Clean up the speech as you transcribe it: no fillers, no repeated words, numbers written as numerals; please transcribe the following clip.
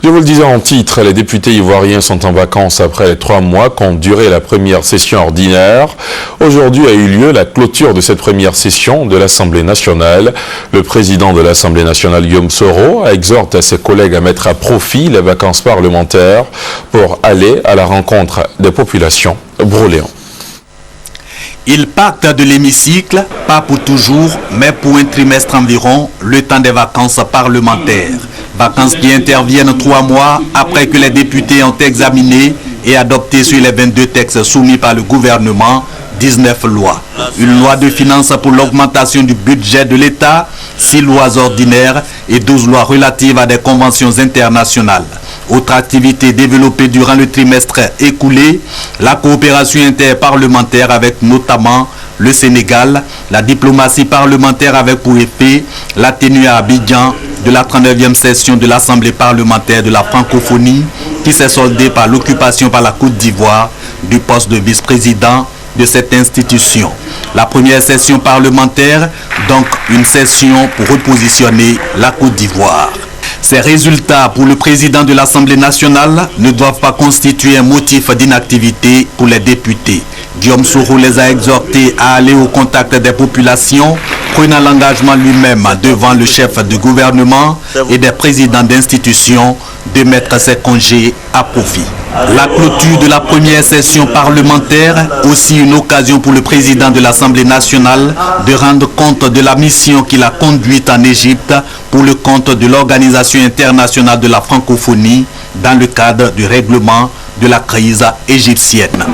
Je vous le disais en titre, les députés ivoiriens sont en vacances après les 3 mois qu'ont duré la première session ordinaire. Aujourd'hui a eu lieu la clôture de cette première session de l'Assemblée nationale. Le président de l'Assemblée nationale, Guillaume Soro, exhorte ses collègues à mettre à profit les vacances parlementaires pour aller à la rencontre des populations. Broléon. Ils partent de l'hémicycle, pas pour toujours, mais pour un trimestre environ, le temps des vacances parlementaires. Vacances qui interviennent 3 mois après que les députés ont examiné et adopté sur les 22 textes soumis par le gouvernement 19 lois. Une loi de finances pour l'augmentation du budget de l'État, 6 lois ordinaires et 12 lois relatives à des conventions internationales. Autre activité développée durant le trimestre écoulé, la coopération interparlementaire avec notamment le Sénégal, la diplomatie parlementaire avec pour effet la tenue à Abidjan de la 39e session de l'Assemblée parlementaire de la francophonie qui s'est soldée par l'occupation par la Côte d'Ivoire du poste de vice-président de cette institution. La première session parlementaire, donc une session pour repositionner la Côte d'Ivoire. Ces résultats pour le président de l'Assemblée nationale ne doivent pas constituer un motif d'inactivité pour les députés. Guillaume Soro les a exhortés à aller au contact des populations, prenant l'engagement lui-même devant le chef du gouvernement et des présidents d'institutions de mettre ses congés à profit. La clôture de la première session parlementaire, aussi une occasion pour le président de l'Assemblée nationale de rendre compte de la mission qu'il a conduite en Égypte pour le compte de l'Organisation internationale de la francophonie dans le cadre du règlement de la crise égyptienne.